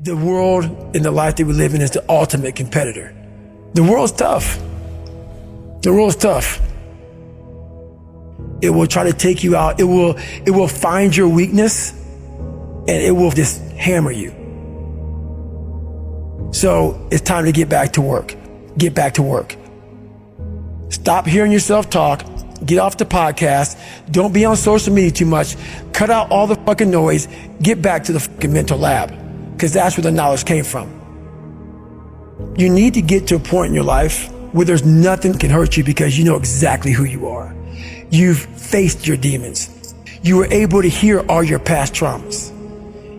The world and the life that we live in is the ultimate competitor. The world's tough. The world's tough. It will try to take you out. It will find your weakness and it will just hammer you. So it's time to get back to work. Get back to work. Stop hearing yourself talk. Get off the podcast. Don't be on social media too much. Cut out all the fucking noise. Get back to the fucking mental lab, because that's where the knowledge came from. You need to get to a point in your life where there's nothing can hurt you because you know exactly who you are. You've faced your demons. You were able to hear all your past traumas.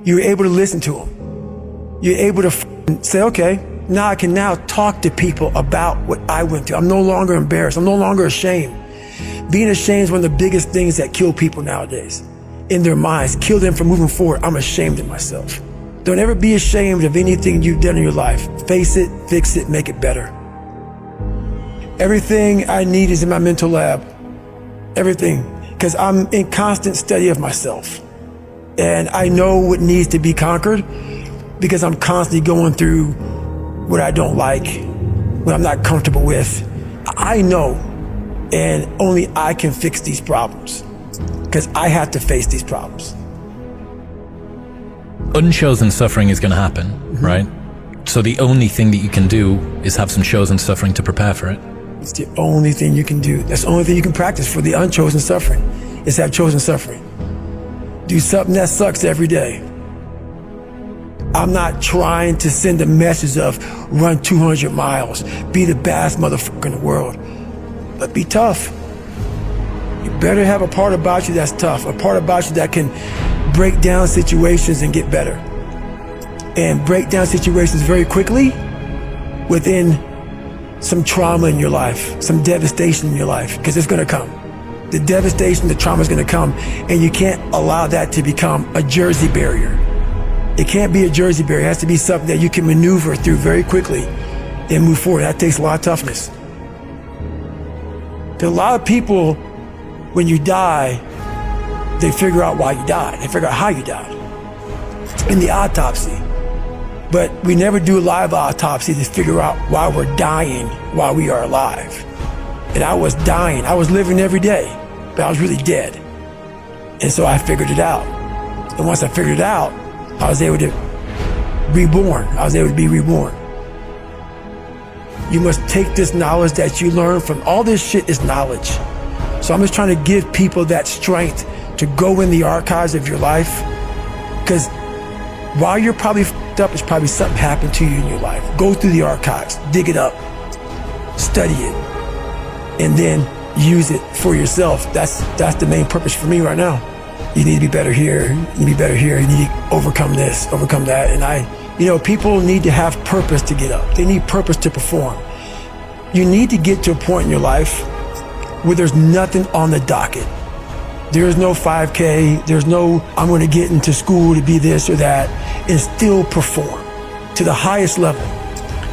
You were able to listen to them. You're able to say, okay, now I can now talk to people about what I went through. I'm no longer embarrassed. I'm no longer ashamed. Being ashamed is one of the biggest things that kill people nowadays. In their minds, kill them from moving forward. I'm ashamed of myself. Don't ever be ashamed of anything you've done in your life. Face it, fix it, make it better. Everything I need is in my mental lab. Everything. Because I'm in constant study of myself. And I know what needs to be conquered because I'm constantly going through what I don't like, what I'm not comfortable with. I know, and only I can fix these problems because I have to face these problems. Unchosen suffering is going to happen, right? So the only thing that you can do is have some chosen suffering to prepare for it. It's the only thing you can do. That's the only thing you can practice for the unchosen suffering, is have chosen suffering. Do something that sucks every day. I'm not trying to send a message of run 200 miles, be the baddest motherfucker in the world, but be tough. You better have a part about you that's tough, a part about you that can break down situations and get better. And break down situations very quickly within some trauma in your life, some devastation in your life, because it's gonna come. The devastation, the trauma is gonna come, and you can't allow that to become a Jersey barrier. It can't be a Jersey barrier. It has to be something that you can maneuver through very quickly and move forward. That takes a lot of toughness. There are a lot of people, when you die, they figure out why you died. They figure out how you died in the autopsy. But we never do a live autopsy to figure out why we're dying while we are alive. And I was dying. I was living every day, but I was really dead. And so I figured it out. And once I figured it out, I was able to reborn. I was able to be reborn. You must take this knowledge that you learn from all this shit is knowledge. So I'm just trying to give people that strength to go in the archives of your life. Because while you're probably f***ed up, it's probably something happened to you in your life. Go through the archives, dig it up, study it, and then use it for yourself. That's the main purpose for me right now. You need to be better here, you need to be better here, you need to overcome this, overcome that. And people need to have purpose to get up. They need purpose to perform. You need to get to a point in your life where there's nothing on the docket. There's no 5K, there's no, I'm gonna get into school to be this or that, and still perform to the highest level.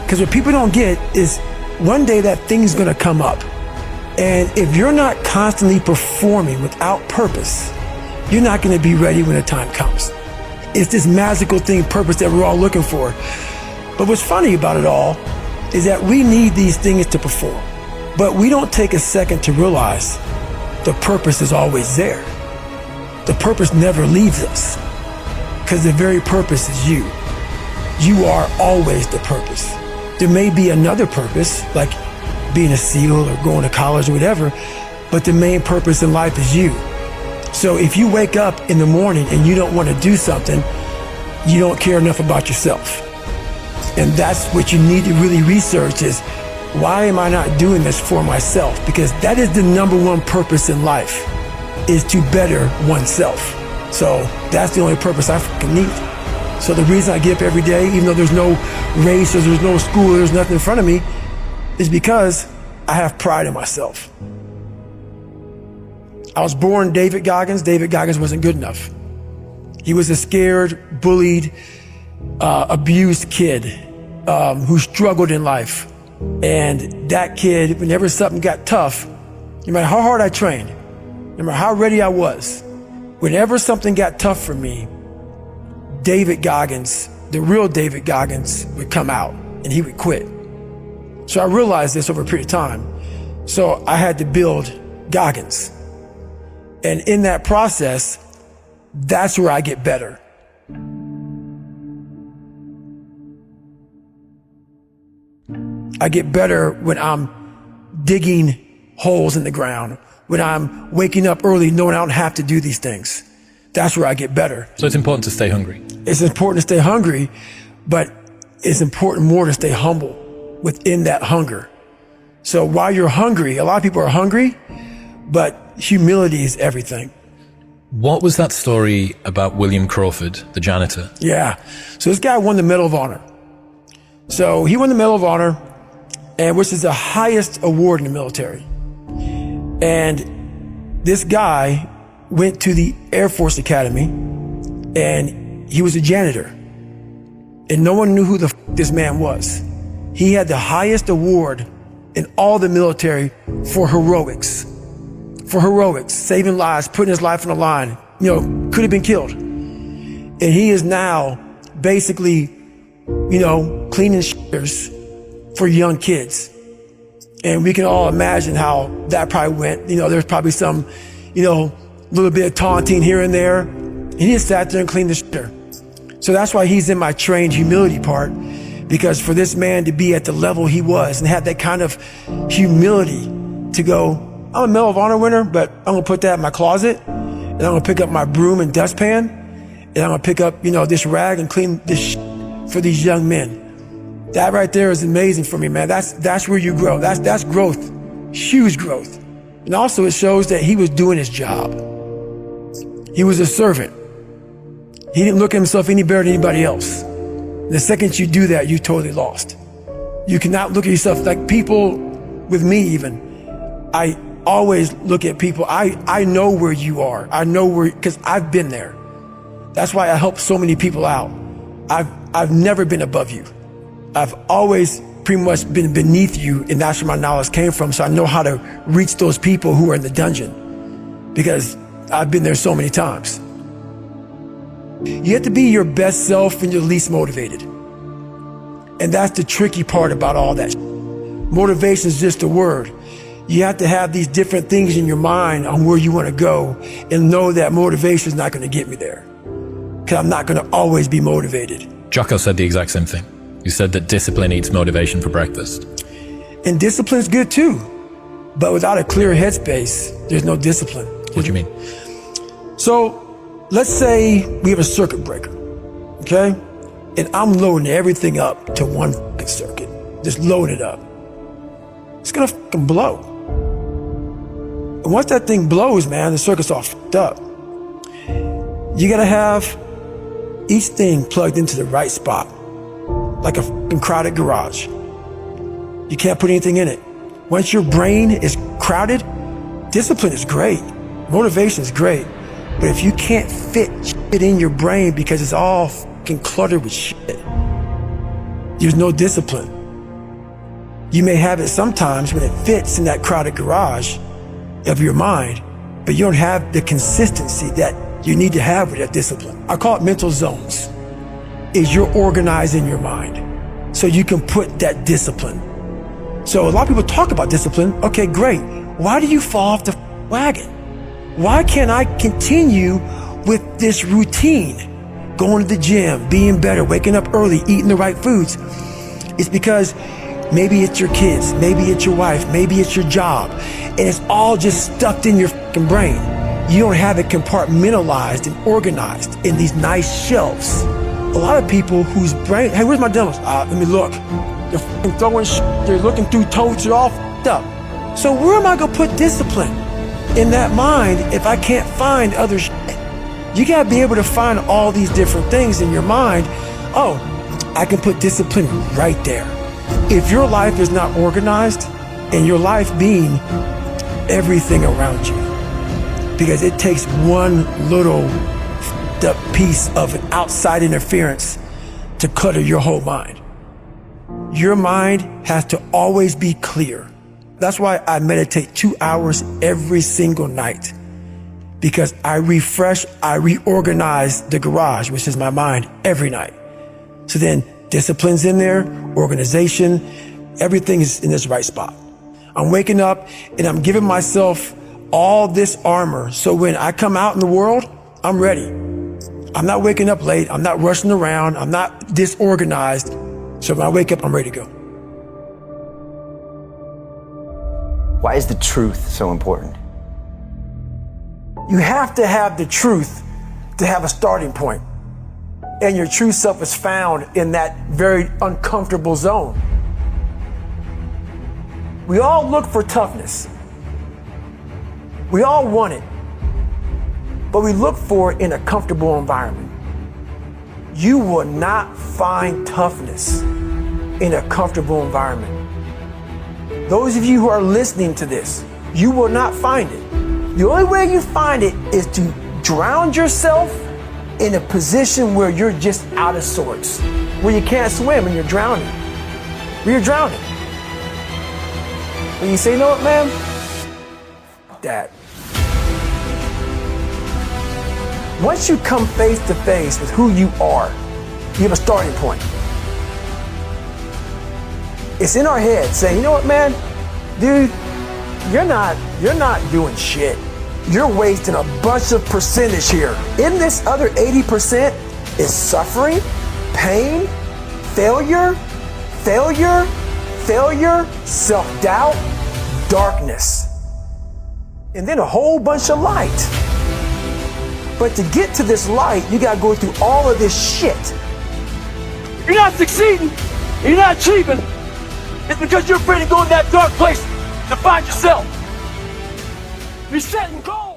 Because what people don't get is one day that thing's gonna come up. And if you're not constantly performing without purpose, you're not gonna be ready when the time comes. It's this magical thing, purpose, that we're all looking for. But what's funny about it all is that we need these things to perform. But we don't take a second to realize the purpose is always there. The purpose never leaves us, because the very purpose is you. You are always the purpose. There may be another purpose, like being a SEAL or going to college or whatever, but the main purpose in life is you. So if you wake up in the morning and you don't want to do something, you don't care enough about yourself. And that's what you need to really research is, why am I not doing this for myself? Because that is the number one purpose in life, is to better oneself. So that's the only purpose I fucking need. So the reason I get up every day, even though there's no race or there's no school, or there's nothing in front of me, is because I have pride in myself. I was born David Goggins. David Goggins wasn't good enough. He was a scared, bullied, abused kid who struggled in life. And that kid, whenever something got tough, no matter how hard I trained, no matter how ready I was, whenever something got tough for me, David Goggins the real David Goggins would come out and he would quit. So I realized this over a period of time. So I had to build Goggins. And in that process, that's where I get better. I get better when I'm digging holes in the ground, when I'm waking up early knowing I don't have to do these things. That's where I get better. So it's important to stay hungry. It's important to stay hungry, but it's important more to stay humble within that hunger. So while you're hungry, a lot of people are hungry, but humility is everything. What was that story about William Crawford, the janitor? Yeah. So this guy won the Medal of Honor. So he won the Medal of Honor, and which is the highest award in the military. And this guy went to the Air Force Academy, and he was a janitor. And no one knew who the this man was. He had the highest award in all the military for heroics. For heroics, saving lives, putting his life on the line. You know, could have been killed. And he is now basically, cleaning shitters for young kids. And we can all imagine how that probably went. There's probably some, little bit of taunting here and there. And he just sat there and cleaned the shitter. So that's why he's in my trained humility part, because for this man to be at the level he was and have that kind of humility to go, I'm a Medal of Honor winner, but I'm gonna put that in my closet, and I'm gonna pick up my broom and dustpan, and I'm gonna pick up, this rag and clean this for these young men. That right there is amazing for me, man. That's where you grow. That's growth, huge growth. And also it shows that he was doing his job. He was a servant. He didn't look at himself any better than anybody else. The second you do that, you totally lost. You cannot look at yourself like people with me even. I always look at people. I know where you are. I know where, because I've been there. That's why I help so many people out. I've never been above you. I've always pretty much been beneath you, and that's where my knowledge came from. So I know how to reach those people who are in the dungeon, because I've been there so many times. You have to be your best self when you're least motivated. And that's the tricky part about all that. Motivation is just a word. You have to have these different things in your mind on where you want to go, and know that motivation is not going to get me there, because I'm not going to always be motivated. Jocko said the exact same thing. He said that discipline eats motivation for breakfast. And discipline's good too, but without a clear headspace, there's no discipline. What do you mean? So let's say we have a circuit breaker, okay? And I'm loading everything up to one fucking circuit. Just load it up. It's gonna fucking blow. And once that thing blows, man, the circuit's all fucked up. You gotta have each thing plugged into the right spot, like a fucking crowded garage. You can't put anything in it. Once your brain is crowded, discipline is great. Motivation is great. But if you can't fit shit in your brain because it's all fucking cluttered with shit, there's no discipline. You may have it sometimes when it fits in that crowded garage of your mind, but you don't have the consistency that you need to have with that discipline. I call it mental zones. Is you're organizing your mind so you can put that discipline. So a lot of people talk about discipline. Okay, great. Why do you fall off the wagon? Why can't I continue with this routine? Going to the gym, being better, waking up early, eating the right foods. It's because maybe it's your kids, maybe it's your wife, maybe it's your job, and it's all just stuffed in your fucking brain. You don't have it compartmentalized and organized in these nice shelves. A lot of people whose brain, hey, where's my demos? Let me look. They're fucking throwing shit. They're looking through totes. They're all fucked up. So where am I gonna put discipline in that mind if I can't find other shit? You gotta be able to find all these different things in your mind. Oh, I can put discipline right there. If your life is not organized, and your life being everything around you, because it takes one little the piece of an outside interference to clutter your whole mind. Your mind has to always be clear. That's why I meditate 2 hours every single night, because I refresh, I reorganize the garage, which is my mind, every night. So then discipline's in there, organization, everything is in this right spot. I'm waking up and I'm giving myself all this armor. So when I come out in the world, I'm ready. I'm not waking up late. I'm not rushing around. I'm not disorganized. So when I wake up, I'm ready to go. Why is the truth so important? You have to have the truth to have a starting point. And your true self is found in that very uncomfortable zone. We all look for toughness. We all want it. But we look for it in a comfortable environment. You will not find toughness in a comfortable environment. Those of you who are listening to this, you will not find it. The only way you find it is to drown yourself in a position where you're just out of sorts, where you can't swim and you're drowning. Where you're drowning. When you say, you know what, man? That. Once you come face to face with who you are, you have a starting point. It's in our head saying, you know what, man? Dude, you're not doing shit. You're wasting a bunch of percentage here. In this other 80% is suffering, pain, failure, self-doubt, darkness, and then a whole bunch of light. But to get to this light, you gotta go through all of this shit. You're not succeeding, you're not achieving. It's because you're afraid to go in that dark place to find yourself. You're setting goals.